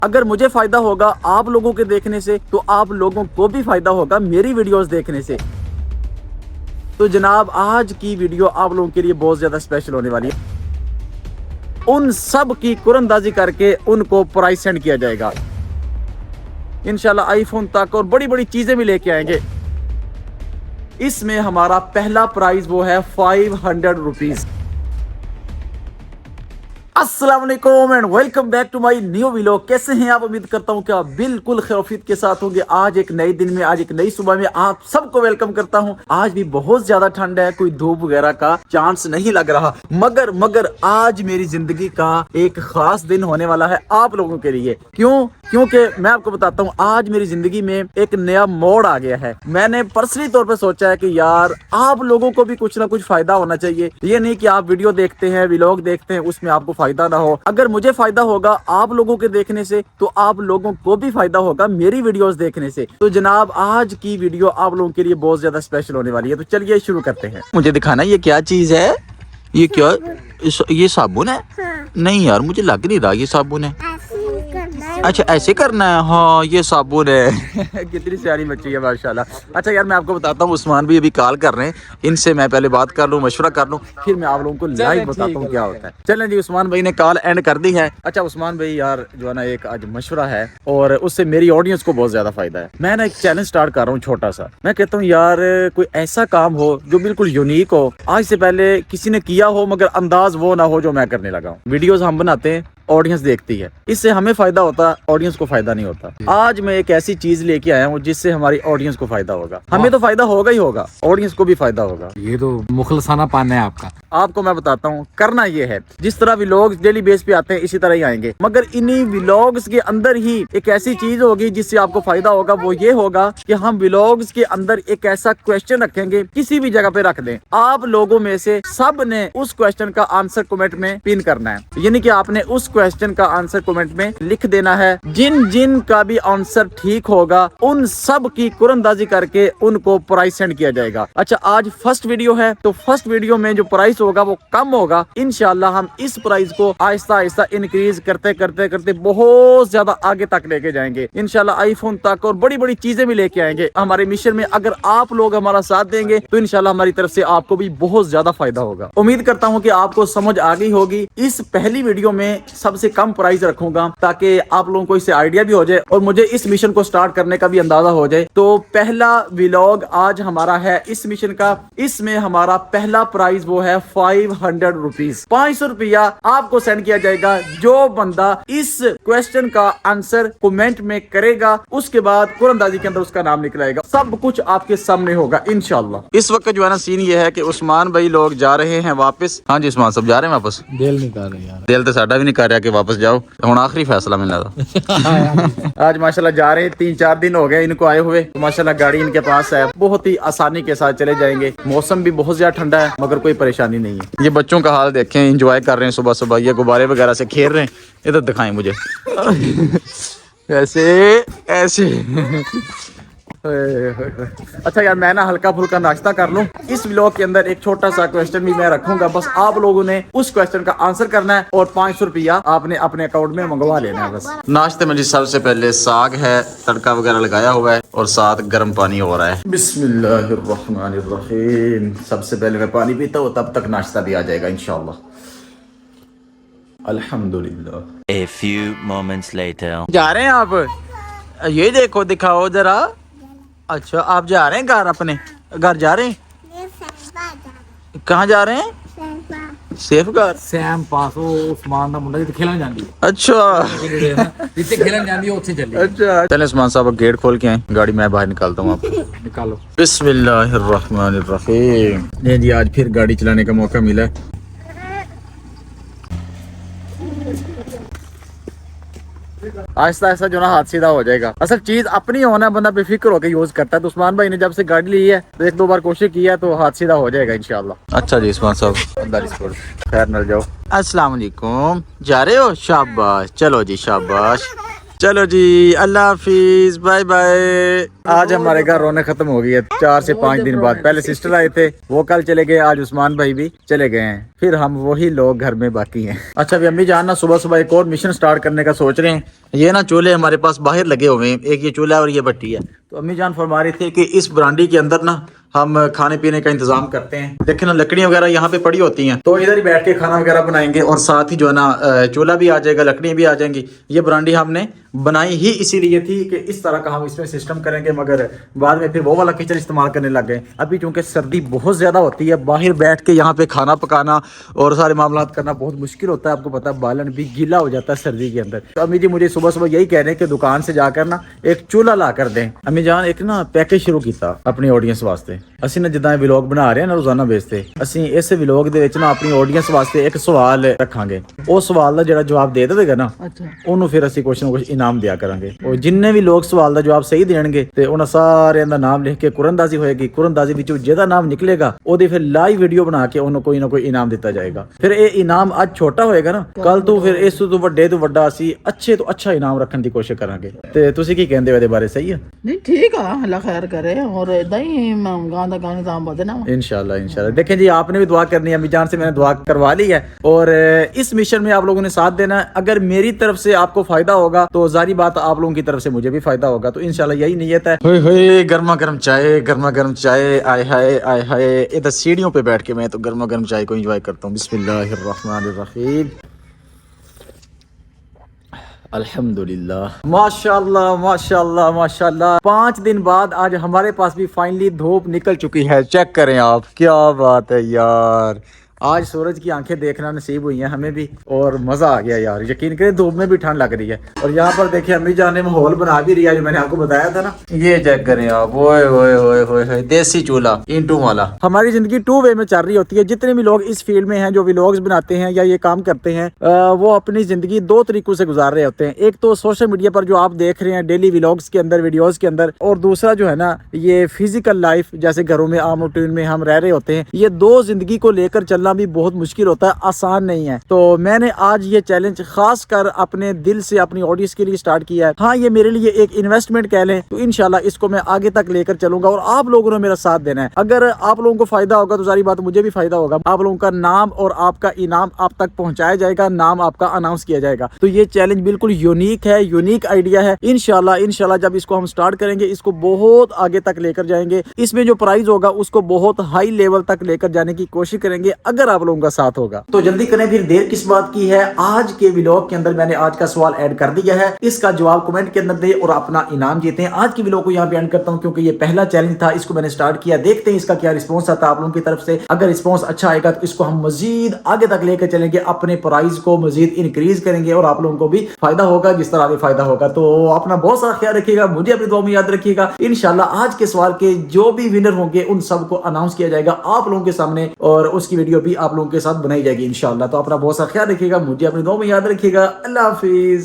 अगर मुझे फायदा होगा आप लोगों के देखने से, तो आप लोगों को भी फायदा होगा मेरी वीडियोस देखने से। तो जनाब आज की वीडियो आप लोगों के लिए बहुत ज्यादा स्पेशल होने वाली है। उन सब की कुरअंदाजी करके उनको प्राइस सेंड किया जाएगा इंशाल्लाह, आईफोन तक और बड़ी बड़ी चीजें भी लेके आएंगे। इसमें हमारा पहला प्राइस वो है 500 रुपीज। अस्सलाम वालेकुम and welcome back to my new vlog. कैसे हैं आप? उम्मीद करता हूं कि आप बिल्कुल खैरियत के साथ होंगे। आज एक नए दिन में, आज एक नई सुबह में आप सबको वेलकम करता हूं। आज भी बहुत ज्यादा ठंड है, कोई धूप वगैरह का चांस नहीं लग रहा, मगर आज मेरी जिंदगी का एक खास दिन होने वाला है आप लोगों के लिए। क्योंकि मैं आपको बताता हूँ, आज मेरी जिंदगी में एक नया मोड़ आ गया है। मैंने पर्सनली तौर पर सोचा है कि यार आप लोगों को भी कुछ ना कुछ फायदा होना चाहिए। ये नहीं कि आप वीडियो देखते हैं, व्लॉग देखते हैं, उसमें आपको फायदा ना हो। अगर मुझे फायदा होगा आप लोगों के देखने से, तो आप लोगों को भी फायदा होगा मेरी वीडियोस देखने से। तो जनाब आज की वीडियो आप लोगों के लिए बहुत ज्यादा स्पेशल होने वाली है। तो चलिए शुरू करते हैं। मुझे दिखाना ये क्या चीज है? ये क्या? ये साबुन है? नहीं यार मुझे लग नहीं रहा ये साबुन है। अच्छा ऐसे करना है? हाँ ये साबुन है। कितनी प्यारी बच्ची है माशाल्लाह। अच्छा यार मैं आपको बताता हूँ, उस्मान भी अभी कॉल कर रहे हैं, इनसे मैं पहले बात कर लूँ, मशवरा कर लूँ, फिर मैं आप लोगों को लाइव बताता हूँ क्या होता है। चलें जी, उस्मान भाई ने कॉल एंड कर दी है। अच्छा उस्मान भाई यार जो है ना, एक आज मशवरा है और उससे मेरी ऑडियंस को बहुत ज्यादा फायदा है। मैं ना एक चैलेंज स्टार्ट कर रहा हूँ छोटा सा। मैं कहता हूँ यार कोई ऐसा काम हो जो बिल्कुल यूनिक हो, आज से पहले किसी ने किया हो मगर अंदाज वो ना हो जो मैं करने लगा हूँ। वीडियोस हम बनाते हैं, ऑडियंस देखती है, इससे हमें फायदा होता है, ऑडियंस को फायदा नहीं होता। आज मैं एक ऐसी चीज लेके आया हूँ जिससे हमारी ऑडियंस को फायदा होगा। हमें तो फायदा होगा ही होगा, ऑडियंस को भी फायदा होगा। ये तो मुखलसाना पान है आपका। आपको मैं बताता हूँ, करना ये है, जिस तरह व्लॉग्स डेली बेस पे आते हैं इसी तरह ही आएंगे, मगर इन्हीं व्लॉग्स के अंदर ही एक ऐसी चीज होगी जिससे आपको फायदा होगा। वो ये होगा कि हम व्लॉग्स के अंदर एक ऐसा क्वेश्चन रखेंगे, किसी भी जगह पे रख दें, आप लोगों में से सब ने उस क्वेश्चन का आंसर कमेंट में पिन करना है। यानी कि आपने उस क्वेश्चन का आंसर कमेंट में लिख देना है। जिन जिन का भी आंसर ठीक होगा उन सब की कुरअंदाजी करके उनको प्राइस सेंड किया जाएगा। अच्छा आज फर्स्ट वीडियो है, तो फर्स्ट वीडियो में जो प्राइस होगा वो कम होगा। इंशाल्लाह हम इस प्राइस को आहिस्ता आहिस्ता इंक्रीज करते करते करते बहुत ज्यादा आगे तक लेके जाएंगे। इंशाल्लाह आईफोन तक और बड़ी बड़ी चीजें भी लेके आएंगे हमारे मिशन में। अगर आप लोग हमारा साथ देंगे तो इंशाल्लाह हमारी तरफ से आपको भी बहुत ज्यादा फायदा होगा। उम्मीद करता हूँ कि आपको समझ आ गई होगी। इस पहली वीडियो में सबसे कम प्राइस रखूंगा ताकि आप लोगों को इससे आइडिया भी हो जाए और मुझे इस मिशन को स्टार्ट करने का भी अंदाजा हो जाए। तो पहला व्लॉग आज हमारा है इस मिशन का। इसमें हमारा पहला प्राइस वो है 500 रुपीज। 500 रुपया आपको सेंड किया जाएगा। जो बंदा इस क्वेश्चन का आंसर कमेंट में करेगा, उसके बाद कुरअंदाजी के अंदर उसका नाम निकलेगा। सब कुछ आपके सामने होगा इंशाल्लाह। इस वक्त जो है ना सीन ये है कि उस्मान भाई लोग जा रहे हैं वापस। हाँ जी उस्मान सब जा रहे हैं वापस। दिल नहीं कर रही यार। दिल तो साडा भी नहीं कर रहा कि वापस जाओ। हुण आखिरी फैसला मिलना था। आज माशाल्लाह जा रहे हैं, 3-4 दिन हो गए इनको आए हुए। तो माशाल्लाह गाड़ी इनके पास है, बहुत ही आसानी के साथ चले जाएंगे। मौसम भी बहुत ज्यादा ठंडा है मगर कोई परेशानी नहीं है। ये बच्चों का हाल देखें, एंजॉय कर रहे हैं सुबह सुबह, ये गुब्बारे वगैरह से खेल रहे हैं। इधर दिखाएं मुझे। ऐसे ऐसे। अच्छा यार मैं ना हल्का फुल्का नाश्ता कर लूं। इस व्लॉग के अंदर एक छोटा सा क्वेश्चन भी मैं रखूंगा, बस आप लोगों ने उस क्वेश्चन का आंसर करना है और 500 रुपया आपने अपने अकाउंट में मंगवा लेना है बस। नाश्ते में जी सबसे पहले साग है, तड़का वगैरह लगाया हुआ है और साथ गर्म पानी हो रहा है। बिस्मिल्लाहिर्रहमानिर्रहीम। सबसे पहले मैं पानी पीता हूँ, तब तक नाश्ता भी आ जाएगा इंशाल्लाह। अल्हम्दुलिल्लाह। A few moments later. जा रहे हैं आप? ये देखो, दिखाओ जरा। अच्छा आप जा रहे हैं घर? अपने घर जा रहे हैं? कहाँ जा रहे हैं? सेफगार्ड। सैम पास वो उस्मान दा मुंडा जिथे खेलन जांदी। अच्छा जिथे खेलन जांदी है उत्थे चली। अच्छा चले उस्मान साहब गेट खोल के आए, गाड़ी मैं बाहर निकालता हूँ, आप निकालो। बिस्मिल्लाहिर्रहमानिर्रहीम। ये जी आज फिर गाड़ी चलाने का मौका मिला है। आहिस्ता आहिस्ता जो ना हाथ सीधा हो जाएगा। असल चीज अपनी होना, बंदा बेफिक्र होकर यूज करता है। तो उस्मान भाई ने जब से गाड़ी ली है तो 1-2 बार कोशिश की है तो हाथ सीधा हो जाएगा इंशाल्लाह। अच्छा जी उस्मान साहब खैर नल जाओ। अस्सलाम वालेकुम। जा रहे हो? शाबाश, चलो जी शाबाश। चलो जी, अल्लाह हाफिज, बाय बाय। आज हमारे घर रौनक खत्म हो गई है 4 से 5 दिन बाद। पहले सिस्टर आए थे, वो कल चले गए, आज उस्मान भाई भी चले गए हैं, फिर हम वही लोग घर में बाकी हैं। अच्छा भी अम्मी जान ना सुबह सुबह एक और मिशन स्टार्ट करने का सोच रहे हैं। ये ना चूल्हे हमारे पास बाहर लगे हुए हैं, एक ये चूल्हा और ये भट्टी है। तो अम्मी जान फरमा रहे थे कि इस बरांडी के अंदर ना हम खाने पीने का इंतजाम करते हैं। देखें ना, लकड़ियाँ वगैरह यहाँ पे पड़ी होती हैं, तो इधर ही बैठ के खाना वगैरह बनाएंगे और साथ ही जो है ना चूल्हा भी आ जाएगा, लकड़ियाँ भी आ जाएंगी। ये बरांडी हमने बनाई ही इसीलिए थी कि इस तरह का हम इसमें सिस्टम करेंगे, मगर बाद में फिर वो वाला किचन इस्तेमाल करने लग गए। अभी चूंकि सर्दी बहुत ज़्यादा होती है, बाहर बैठ के यहाँ पे खाना पकाना और सारे मामला करना बहुत मुश्किल होता है। आपको पता है बालन भी गीला हो जाता है सर्दी के अंदर। तो अम्मी जी मुझे सुबह सुबह यही कह रहे हैं कि दुकान से जाकर ना एक चूल्हा ला कर दें। अम्मी जान एक ना पैकेज शुरू किया अपनी ऑडियंस वास्ते। ਅਸੀਂ ਨਾ ਜਿੱਦਾਂ ਵਲੌਗ ਬਣਾ ਰਹੇ ਹਾਂ ਨਾ ਰੋਜ਼ਾਨਾ ਬੇਸ ਤੇ, ਅਸੀਂ ਇਸ ਵਲੌਗ ਦੇ ਵਿੱਚ ਨਾ ਆਪਣੀ ਆਡੀਅנס ਵਾਸਤੇ ਇੱਕ ਸਵਾਲ ਰੱਖਾਂਗੇ। ਉਹ ਸਵਾਲ ਦਾ ਜਿਹੜਾ ਜਵਾਬ ਦੇ ਦੇਵੇਗਾ ਨਾ, ਉਹਨੂੰ ਫਿਰ ਅਸੀਂ ਕੁਛ ਨਾ ਕੁਛ ਇਨਾਮ ਦਿਆ ਕਰਾਂਗੇ। ਉਹ ਜਿੰਨੇ ਵੀ ਲੋਕ ਸਵਾਲ ਦਾ ਜਵਾਬ ਸਹੀ ਦੇਣਗੇ ਤੇ ਉਹਨਾਂ ਸਾਰਿਆਂ ਦਾ ਨਾਮ ਲਿਖ ਕੇ ਕੁਰਅਨਦਾਜ਼ੀ ਹੋਏਗੀ। ਕੁਰਅਨਦਾਜ਼ੀ ਵਿੱਚੋਂ ਜਿਹਦਾ ਨਾਮ ਨਿਕਲੇਗਾ ਉਹਦੀ ਫਿਰ ਲਾਈਵ ਵੀਡੀਓ ਬਣਾ ਕੇ ਉਹਨੂੰ ਕੋਈ ਨਾ ਕੋਈ ਇਨਾਮ ਦਿੱਤਾ ਜਾਏਗਾ। ਫਿਰ ਇਹ ਇਨਾਮ ਅੱਜ ਛੋਟਾ ਹੋਏਗਾ ਨਾ, ਕੱਲ ਤੋਂ ਫਿਰ ਇਸ ਤੋਂ ਵੱਡੇ ਤੋਂ ਵੱਡਾ ਅਸੀਂ ਅੱਛੇ ਤੋਂ ਅੱਛਾ ਇਨਾਮ ਰੱਖਣ ਦੀ ਕੋਸ਼ਿਸ਼ ਕਰਾਂਗੇ। ਤੇ ਤੁਸੀਂ ਕੀ ਕਹਿੰਦੇ ਹੋ ਇਹਦੇ ਬਾਰੇ? ਸਹੀ ਹੈ? नहीं ठीक है, अल्लाह खैर करे। और इदा ही गांव का निजाम बदना। इंशाल्लाह इंशाल्लाह। देखें जी, आपने भी दुआ करनी है, अम्मी जान से मैंने दुआ करवा ली है और इस मिशन में आप लोगों ने साथ देना है। अगर मेरी तरफ से आपको फायदा होगा तो जारी बात आप लोगों की तरफ से मुझे भी फायदा होगा। तो इंशाल्लाह यही नीयत है। गर्मा गर्म चाय, गर्मा गर्म चाय, आय हाय आय हाय। इधर सीढ़ियों पे बैठ के मैं तो गर्मा गर्म चाय को एंजॉय करता हूँ। बिस्मिल्लाहिर्रहमानिर्रहीम। अल्हम्दुलिल्लाह, माशाल्लाह माशाल्लाह माशाल्लाह। 5 दिन बाद आज हमारे पास भी फाइनली धूप निकल चुकी है। चेक करें आप, क्या बात है यार। आज सूरज की आंखें देखना नसीब हुई हैं हमें भी और मजा आ गया यार। यकीन करें धूप में भी ठंड लग रही है। और यहाँ पर देखिए अम्मी जान ने माहौल बना भी रही है, जो मैंने आपको बताया था ना। ये चेक करें आप, ओए ओए ओए ओए, देसी चूल्हा इंटू वाला। हमारी जिंदगी 2 वे में चल रही होती है। जितने भी लोग इस फील्ड में हैं, जो व्लॉग्स बनाते हैं या ये काम करते हैं, वो अपनी जिंदगी 2 तरीकों से गुजार रहे होते हैं। एक तो सोशल मीडिया पर जो आप देख रहे हैं डेली व्लॉग्स के अंदर, वीडियोस के अंदर, और दूसरा जो है ना ये फिजिकल लाइफ, जैसे घरों में आम रूटीन में हम रह रहे होते हैं। ये 2 जिंदगी को लेकर चलना भी बहुत मुश्किल होता है, आसान नहीं है। तो मैंने आज ये चैलेंज खास कर अपने दिल से अपनी ऑडियंस के लिए स्टार्ट किया है। हाँ, ये मेरे लिए एक इन्वेस्टमेंट कह लें, तो इंशाल्लाह इसको मैं आगे तक लेकर चलूंगा और आप लोगों ने मेरा साथ देना है। अगर आप लोगों को फायदा होगा तो सारी बात मुझे भी फायदा होगा। आप लोगों का नाम और आपका इनाम आप तक पहुंचाया जाएगा, नाम आपका अनाउंस किया जाएगा। तो ये चैलेंज बिल्कुल यूनिक है, यूनिक आइडिया है। इंशाल्लाह जब इसको हम स्टार्ट करेंगे, इसको बहुत आगे तक लेकर जाएंगे। इसमें जो प्राइस होगा उसको बहुत हाई लेवल तक लेकर जाने की कोशिश करेंगे, अगर आप लोगों का साथ होगा। तो जल्दी करें, फिर देर किस बात की है। आज के व्लॉग के अंदर मैंने आज का सवाल ऐड कर दिया है, इसका जवाब कमेंट के अंदर दें और अपना इनाम जीतें। आज की व्लॉग को यहाँ पे एंड करता हूँ क्योंकि ये पहला चैलेंज था, इसको मैंने स्टार्ट किया। देखते हैं इसका क्या रिस्पॉन्स आता है आप लोगों की तरफ से। अगर रिस्पॉन्स अच्छा आएगा तो इसको हम मजीद आगे तक लेकर चलेंगे, अपने प्राइस को मजीद इंक्रीज करेंगे और आप लोगों को भी फायदा होगा जिस तरह भी फायदा होगा। तो अपना बहुत सारा ख्याल रखिएगा, मुझे अपनी दुआ में याद रखिएगा। इंशाल्लाह आज के सवाल के जो भी विनर होंगे उन सबको अनाउंस किया जाएगा आप लोगों के सामने और उसकी वीडियो भी आप लोगों के साथ बनाई जाएगी इंशाल्लाह। तो अपना बहुत सा ख्याल रखिएगा, मुझे अपनी दुआ में याद रखिएगा। अल्लाह हाफिज।